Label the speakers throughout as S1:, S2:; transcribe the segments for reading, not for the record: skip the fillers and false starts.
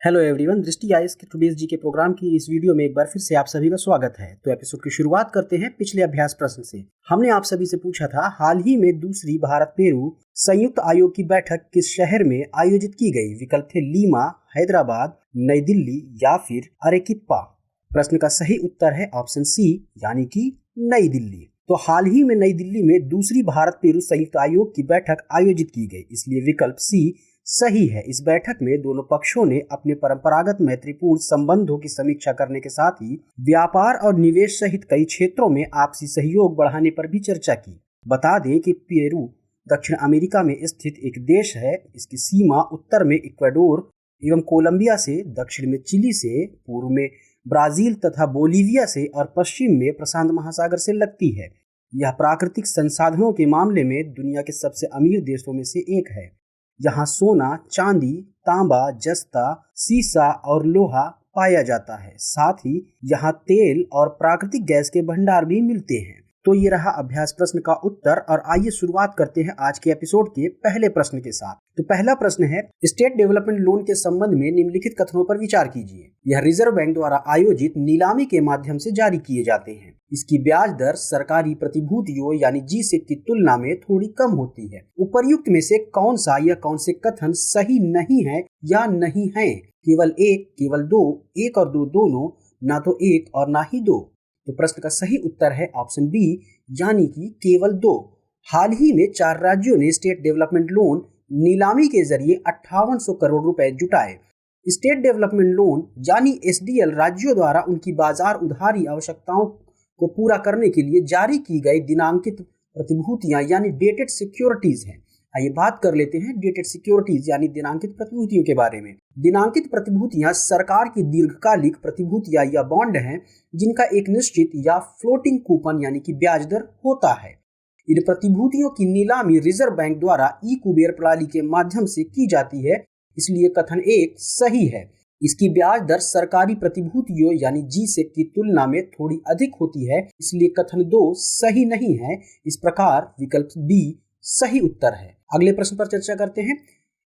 S1: Hello everyone, दृष्टि IAS के today's जी के प्रोग्राम की इस वीडियो में एक बार फिर से आप सभी का स्वागत है। तो एपिसोड की शुरुआत करते हैं पिछले अभ्यास प्रश्न से। हमने आप सभी से पूछा था, हाल ही में दूसरी भारत पेरू संयुक्त आयोग की बैठक किस शहर में आयोजित की गई? विकल्प थे लीमा, हैदराबाद, नई दिल्ली या फिर अरेकिप्पा। प्रश्न का सही उत्तर है ऑप्शन सी, यानी कि नई दिल्ली। तो हाल ही में नई दिल्ली में दूसरी भारत पेरू संयुक्त आयोग की बैठक आयोजित की गई, इसलिए विकल्प सी सही है। इस बैठक में दोनों पक्षों ने अपने परंपरागत मैत्रीपूर्ण संबंधों की समीक्षा करने के साथ ही व्यापार और निवेश सहित कई क्षेत्रों में आपसी सहयोग बढ़ाने पर भी चर्चा की। बता दें कि पेरू दक्षिण अमेरिका में स्थित एक देश है। इसकी सीमा उत्तर में इक्वाडोर एवं कोलंबिया से, दक्षिण में चिली से, पूर्व में ब्राजील तथा बोलीविया से और पश्चिम में प्रशांत महासागर से लगती है। यह प्राकृतिक संसाधनों के मामले में दुनिया के सबसे अमीर देशों में से एक है। यहाँ सोना, चांदी, तांबा, जस्ता, सीसा और लोहा पाया जाता है। साथ ही यहाँ तेल और प्राकृतिक गैस के भंडार भी मिलते हैं। तो ये रहा अभ्यास प्रश्न का उत्तर। और आइए शुरुआत करते हैं आज के एपिसोड के पहले प्रश्न के साथ। तो पहला प्रश्न है, स्टेट डेवलपमेंट लोन के संबंध में निम्नलिखित कथनों पर विचार कीजिए। यह रिजर्व बैंक द्वारा आयोजित नीलामी के माध्यम से जारी किए जाते हैं। इसकी ब्याज दर सरकारी प्रतिभूतियों यानी जी-सेक की तुलना में थोड़ी कम होती है। उपर्युक्त में से कौन सा या कौन से कथन सही नहीं है या नहीं है? केवल एक, केवल दो, एक और दो दोनों, ना तो एक और ना ही दो। तो प्रश्न का सही उत्तर है ऑप्शन बी, यानी कि केवल दो। हाल ही में 4 राज्यों ने स्टेट डेवलपमेंट लोन नीलामी के जरिए 5800 करोड़ रुपए जुटाए। स्टेट डेवलपमेंट लोन यानी एसडीएल राज्यों द्वारा उनकी बाजार उधारी आवश्यकताओं को पूरा करने के लिए जारी की गई दिनांकित प्रतिभूतियां यानी डेटेड सिक्योरिटीज हैं। आइए बात कर लेते हैं डेटेड सिक्योरिटीज यानी दिनांकित प्रतिभूतियों के बारे में। दिनांकित प्रतिभूतियां सरकार की दीर्घकालिक प्रतिभूतियां या बॉन्ड हैं, जिनका एक निश्चित या फ्लोटिंग कूपन यानी कि ब्याज दर होता है। इन प्रतिभूतियों की नीलामी रिजर्व बैंक द्वारा ई कुबेर प्रणाली के माध्यम से की जाती है, इसलिए कथन एक सही है। इसकी ब्याज दर सरकारी प्रतिभूतियों यानी जी-सेक की तुलना में थोड़ी अधिक होती है, इसलिए कथन 2 सही नहीं है। इस प्रकार विकल्प बी सही उत्तर है। अगले प्रश्न पर चर्चा करते हैं।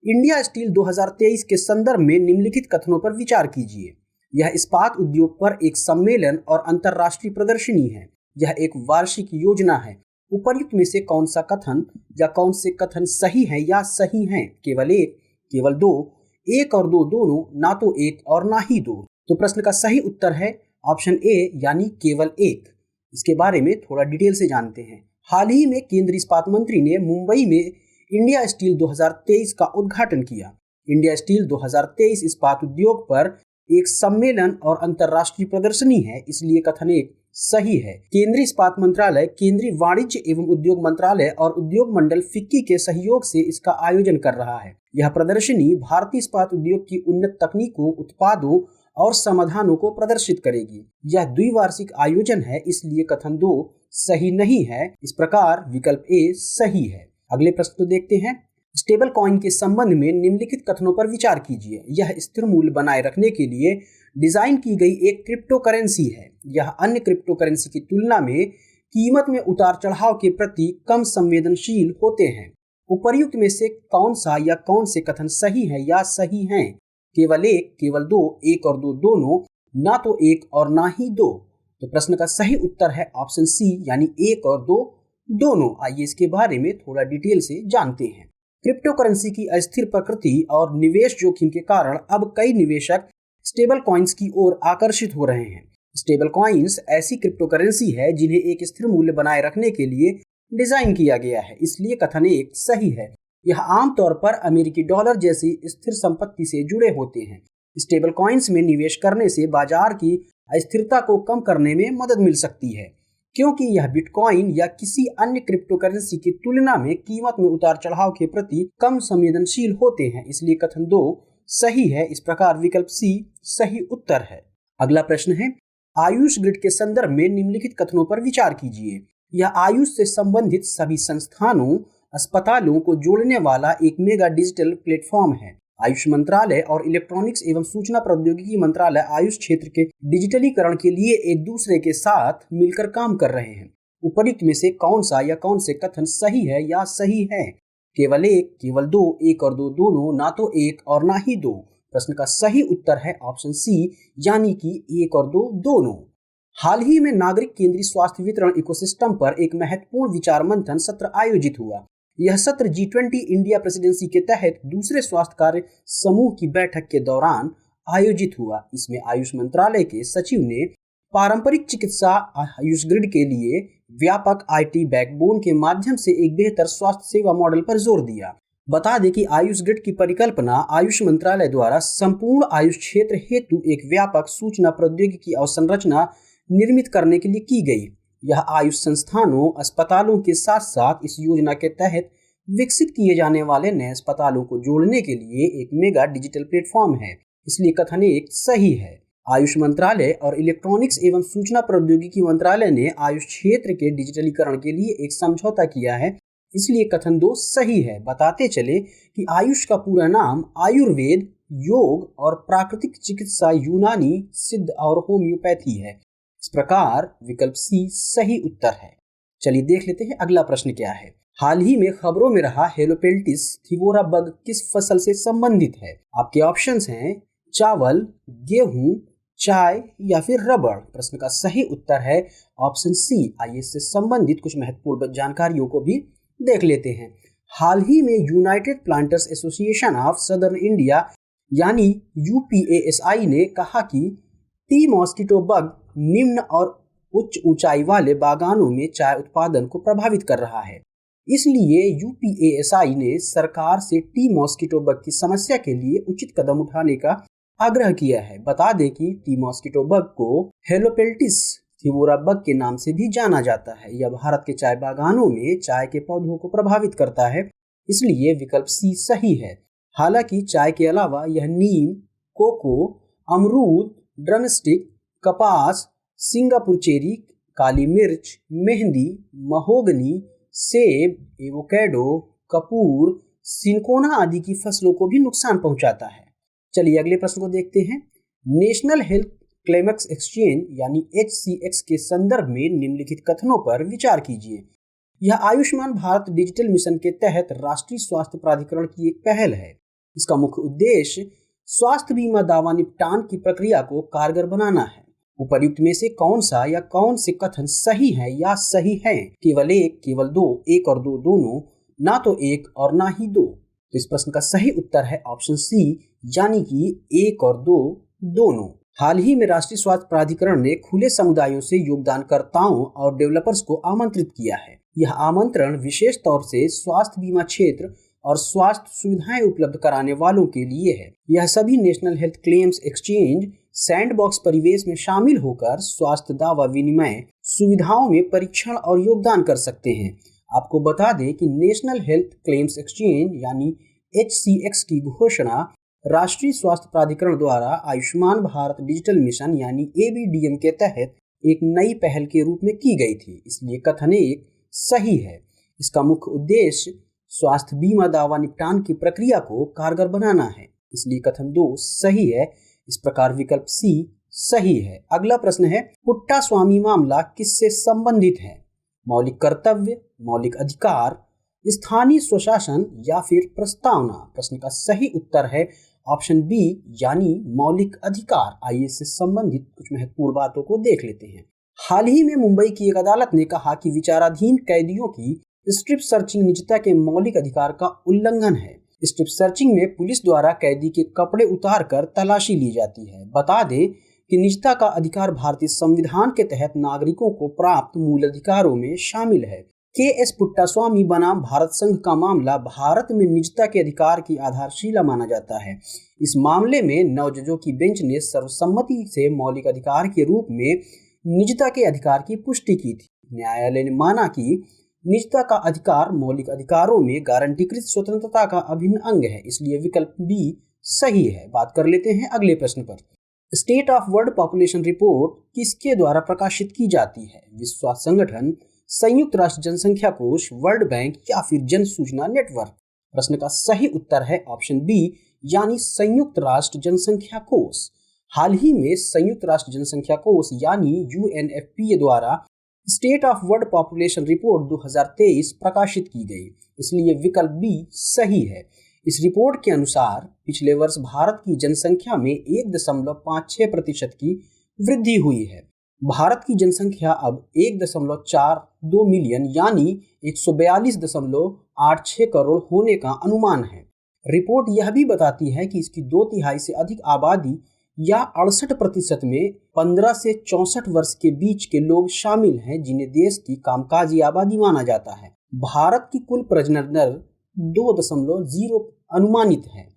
S1: इंडिया स्टील 2023 के संदर्भ में निम्नलिखित कथनों पर विचार कीजिए। यह इस्पात उद्योग पर एक सम्मेलन और अंतर्राष्ट्रीय प्रदर्शनी है। यह एक वार्षिक योजना है। उपर्युक्त में से कौन सा कथन या कौन से कथन सही है या सही है? केवल एक, केवल दो, एक और दो दोनों, ना तो एक और ना ही दो। तो प्रश्न का सही उत्तर है ऑप्शन ए, यानी केवल एक। इसके बारे में थोड़ा डिटेल से जानते हैं। हाल ही में केंद्रीय इस्पात मंत्री ने मुंबई में इंडिया स्टील 2023 का उद्घाटन किया। इंडिया स्टील 2023 इस्पात उद्योग पर एक सम्मेलन और अंतर्राष्ट्रीय प्रदर्शनी है, इसलिए कथन एक सही है। केंद्रीय इस्पात मंत्रालय, केंद्रीय वाणिज्य एवं उद्योग मंत्रालय और उद्योग मंडल फिक्की के सहयोग से इसका आयोजन कर रहा है। यह प्रदर्शनी भारतीय इस्पात उद्योग की उन्नत तकनीकों, उत्पादों और समाधानों को प्रदर्शित करेगी। यह द्विवार्षिक आयोजन है, इसलिए कथन 2 सही नहीं है। इस प्रकार विकल्प ए सही है। अगले प्रश्न को देखते हैं। स्टेबल कॉइन के संबंध में निम्नलिखित कथनों पर विचार कीजिए। यह स्थिर मूल्य बनाए रखने के लिए डिजाइन की गई एक क्रिप्टो करेंसी है। यह अन्य क्रिप्टो करेंसी की तुलना में कीमत में उतार चढ़ाव के प्रति कम संवेदनशील होते हैं। उपर्युक्त में से कौन सा या कौन से कथन सही है या सही हैं? केवल एक, केवल दो, एक और दो दोनों, ना तो एक और ना ही दो। तो प्रश्न का सही उत्तर है ऑप्शन सी, यानी एक और दो दोनों। आइए इसके बारे में थोड़ा डिटेल से जानते हैं। क्रिप्टो करेंसी की अस्थिर प्रकृति और निवेश जोखिम के कारण अब कई निवेशक स्टेबल कॉइन्स की ओर आकर्षित हो रहे हैं। स्टेबल कॉइन्स ऐसी क्रिप्टो करेंसी है जिन्हें एक स्थिर मूल्य बनाए रखने के लिए डिजाइन किया गया है, इसलिए कथन एक सही है। यह आमतौर पर अमेरिकी डॉलर जैसी स्थिर संपत्ति से जुड़े होते हैं। स्टेबल कॉइन्स में निवेश करने से बाजार की अस्थिरता को कम करने में मदद मिल सकती है, क्योंकि यह बिटकॉइन या किसी अन्य क्रिप्टो करेंसी की तुलना में कीमत में उतार चढ़ाव के प्रति कम संवेदनशील होते हैं, इसलिए कथन 2 सही है। इस प्रकार विकल्प सी सही उत्तर है। अगला प्रश्न है, आयुष ग्रिड के संदर्भ में निम्नलिखित कथनों पर विचार कीजिए। यह आयुष से संबंधित सभी संस्थानों, अस्पतालों को जोड़ने वाला एक मेगा डिजिटल प्लेटफॉर्म है। आयुष मंत्रालय और इलेक्ट्रॉनिक्स एवं सूचना प्रौद्योगिकी मंत्रालय आयुष क्षेत्र के डिजिटलीकरण के लिए एक दूसरे के साथ मिलकर काम कर रहे हैं। उपर्युक्त में से कौन सा या कौन से कथन सही है या सही है? केवल एक, केवल दो, एक और दो दोनों, ना तो एक और ना ही दो। प्रश्न का सही उत्तर है ऑप्शन सी यानी कि 1 और 2 दोनों। हाल ही में नागरिक केंद्रीय स्वास्थ्य वितरण इकोसिस्टम पर एक महत्वपूर्ण विचार मंथन सत्र आयोजित हुआ। यह सत्र G20 इंडिया प्रेसिडेंसी के तहत दूसरे स्वास्थ्य कार्य समूह की बैठक के दौरान आयोजित हुआ। इसमें आयुष मंत्रालय के सचिव ने पारंपरिक चिकित्सा आयुष ग्रिड के लिए व्यापक IT बैकबोन के माध्यम से एक बेहतर स्वास्थ्य सेवा मॉडल पर जोर दिया। बता दें कि आयुष ग्रिड की परिकल्पना आयुष मंत्रालय द्वारा संपूर्ण आयुष क्षेत्र हेतु एक व्यापक सूचना प्रौद्योगिकी अवसंरचना निर्मित करने के लिए की गई। यह आयुष संस्थानों, अस्पतालों के साथ साथ इस योजना के तहत विकसित किए जाने वाले नए अस्पतालों को जोड़ने के लिए एक मेगा डिजिटल प्लेटफॉर्म है, इसलिए कथन एक सही है। आयुष मंत्रालय और इलेक्ट्रॉनिक्स एवं सूचना प्रौद्योगिकी मंत्रालय ने आयुष क्षेत्र के डिजिटलीकरण के लिए एक समझौता किया है, इसलिए कथन 2 सही है। बताते चले कि आयुष का पूरा नाम आयुर्वेद, योग और प्राकृतिक चिकित्सा, यूनानी, सिद्ध और होम्योपैथी है। इस प्रकार विकल्प सी सही उत्तर है। चलिए देख लेते हैं अगला प्रश्न क्या है। हाल ही में खबरों में रहा हेलोपेल्टिस थीवोरा बग किस फसल से संबंधित है? आपके ऑप्शंस हैं चावल, गेहूं, चाय या फिर रबड़। प्रश्न का सही उत्तर है ऑप्शन सी। आइए इससे संबंधित कुछ महत्वपूर्ण जानकारियों को भी देख लेते हैं। हाल ही में United planters association of southern India यानी UPASI ने कहा कि टी मॉस्किटो बग निम्न और उच्च ऊंचाई वाले बागानों में चाय उत्पादन को प्रभावित कर रहा है। इसलिए UPASI ने सरकार से टी मॉस्किटो बग की समस्या के लिए उचित कदम उठाने का आग्रह किया है। बता दें कि टी मॉस्किटो बग को हेलोपेल्टिस थीवोरा बग के नाम से भी जाना जाता है। यह भारत के चाय बागानों में चाय के पौधों को प्रभावित करता है, इसलिए विकल्प सी सही है। हालांकि चाय के अलावा यह नीम, कोको, अमरूद, ड्रमस्टिक, कपास, सिंगापुर चेरी, काली मिर्च, मेहंदी, महोगनी, सेब, एवोकेडो, कपूर, सिनकोना आदि की फसलों को भी नुकसान पहुंचाता है। चलिए अगले प्रश्न को देखते हैं। नेशनल हेल्थ क्लेमेक्स एक्सचेंज यानी HCX के संदर्भ में निम्नलिखित कथनों पर विचार कीजिए। यह आयुष्मान भारत डिजिटल मिशन के तहत राष्ट्रीय स्वास्थ्य प्राधिकरण की एक पहल है। इसका मुख्य उद्देश्य स्वास्थ्य बीमा दावा निपटान की प्रक्रिया को कारगर बनाना है। उपर्युक्त में से कौन सा या कौन से कथन सही है या सही है? केवल एक, केवल दो, 1 और 2 दोनों, ना तो 1 और ना ही 2। तो इस प्रश्न का सही उत्तर है ऑप्शन सी यानी कि 1 और 2 दोनों। हाल ही में राष्ट्रीय स्वास्थ्य प्राधिकरण ने खुले समुदायों से योगदानकर्ताओं और डेवलपर्स को आमंत्रित किया है। यह आमंत्रण विशेष तौर से स्वास्थ्य बीमा क्षेत्र और स्वास्थ्य सुविधाएं उपलब्ध कराने वालों के लिए है। यह सभी national health claims exchange sandbox परिवेश में शामिल होकर स्वास्थ्य दावा विनिमय सुविधाओं में परीक्षण और योगदान कर सकते हैं। आपको बता दें कि नेशनल हेल्थ क्लेम्स एक्सचेंज यानी HCX की घोषणा राष्ट्रीय स्वास्थ्य प्राधिकरण द्वारा आयुष्मान भारत डिजिटल मिशन यानी ABDM के तहत एक नई पहल के रूप में की गई थी, इसलिए कथन 1 सही है। इसका मुख्य उद्देश्य स्वास्थ्य बीमा दावा निपटान की प्रक्रिया को कारगर बनाना है, इसलिए कथन 2 सही है। इस प्रकार विकल्प सी सही है। अगला प्रश्न है, पुट्टा स्वामी मामला किससे संबंधित है? मौलिक कर्तव्य, मौलिक अधिकार, स्थानीय स्वशासन या फिर प्रस्तावना। प्रश्न का सही उत्तर है ऑप्शन बी यानी मौलिक अधिकार। आइए इससे संबंधित कुछ महत्वपूर्ण बातों को देख लेते हैं। हाल ही में मुंबई की एक अदालत ने कहा कि विचाराधीन कैदियों की स्ट्रिप सर्चिंग निजता के मौलिक अधिकार का उल्लंघन है। स्ट्रिप सर्चिंग में पुलिस द्वारा कैदी के कपड़े उतारकर तलाशी ली जाती है। बता दें कि निजता का अधिकार भारतीय संविधान के तहत नागरिकों को प्राप्त मूल अधिकारों में शामिल है। KS पुट्टास्वामी बनाम भारत संघ का मामला भारत में निजता के अधिकार की आधारशिला माना जाता है। इस मामले में 9 जजों की बेंच ने सर्वसम्मति से मौलिक अधिकार के रूप में निजता के अधिकार की पुष्टि की थी। न्यायालय ने माना कि निजता का अधिकार मौलिक अधिकारों में गारंटीकृत स्वतंत्रता का अभिन्न अंग है, इसलिए विकल्प बी सही है। बात कर लेते हैं अगले प्रश्न पर। State of world population report किसके द्वारा प्रकाशित की जाती है? विश्व स्वास्थ्य संगठन, संयुक्त राष्ट्र जनसंख्या कोष, वर्ल्ड बैंक या फिर जन सूचना नेटवर्क। प्रश्न का सही उत्तर है ऑप्शन बी यानी संयुक्त राष्ट्र जनसंख्या कोष। हाल ही में संयुक्त राष्ट्र जनसंख्या कोष यानी UNFPA द्वारा state of world population report 2023 प्रकाशित की गई, इसलिए विकल्प बी सही है। इस रिपोर्ट के अनुसार पिछले वर्ष भारत की जनसंख्या में 1.56% की वृद्धि हुई है। भारत की जनसंख्या अब 1.42 मिलियन यानी 142.86 करोड़ होने का अनुमान है। रिपोर्ट यह भी बताती है कि इसकी 2/3 से अधिक आबादी या 68% में 15 से 64 वर्ष के बीच के लोग शामिल हैं, जिन्हें देश की कामकाजी आबादी माना जाता है। भारत की कुल प्रजनन दर 2.0 अनुमानित है।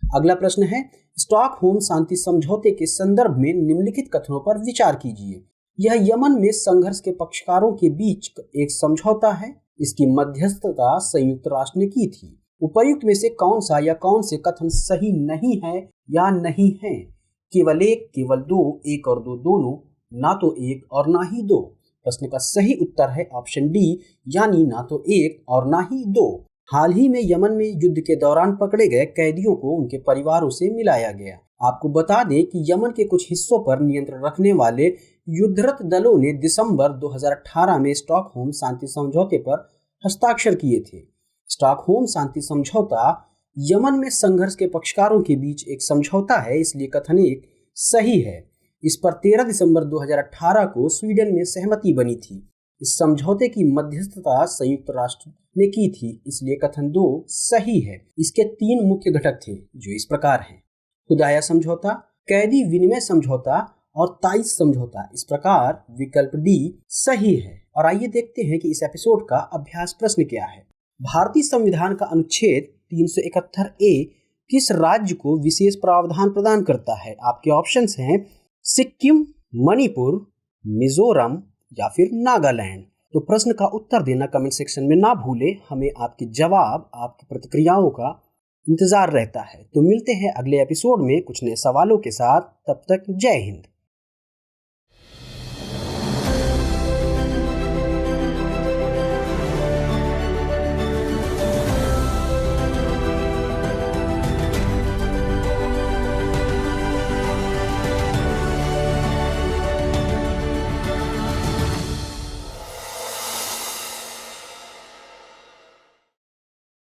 S1: अगला प्रश्न है, स्टॉकहोम शांति समझौते के संदर्भ में निम्नलिखित कथनों पर विचार कीजिए। यह यमन में संघर्ष के पक्षकारों के बीच एक समझौता है। इसकी मध्यस्थता संयुक्त राष्ट्र ने की थी। उपर्युक्त में से कौन सा या कौन से कथन सही नहीं है या नहीं है? केवल एक, केवल दो, एक और दो दोनों, ना तो एक और ना ही दो। प्रश्न का सही उत्तर है ऑप्शन डी, यानी ना तो एक और ना ही दो। हाल ही में यमन में युद्ध के दौरान पकड़े गए कैदियों को उनके परिवारों से मिलाया गया। आपको बता दें कि यमन के कुछ हिस्सों पर नियंत्रण रखने वाले युद्धरत दलों ने दिसंबर 2018 में स्टॉकहोम शांति समझौते पर हस्ताक्षर किए थे। स्टॉकहोम शांति समझौता यमन में संघर्ष के पक्षकारों के बीच एक समझौता है, इसलिए कथन एक सही है। इस पर 13 दिसंबर 2018 को स्वीडन में सहमति बनी थी। इस समझौते की मध्यस्थता संयुक्त राष्ट्र ने की थी, इसलिए कथन 2 सही है। इसके 3 मुख्य घटक थे जो इस प्रकार हैं: खुदाया समझौता, कैदी विनिमय समझौता और ताइस समझौता। इस प्रकार विकल्प डी सही है। और आइए देखते हैं कि इस एपिसोड का अभ्यास प्रश्न क्या है। भारतीय संविधान का अनुच्छेद 371 ए किस राज्य को विशेष प्रावधान प्रदान करता है? आपके ऑप्शंस हैं सिक्किम, मणिपुर, मिजोरम या फिर नागालैंड। तो प्रश्न का उत्तर देना कमेंट सेक्शन में ना भूलें। हमें आपके जवाब, आपकी प्रतिक्रियाओं का इंतजार रहता है। तो मिलते हैं अगले एपिसोड में कुछ नए सवालों के साथ। तब तक जय हिंद।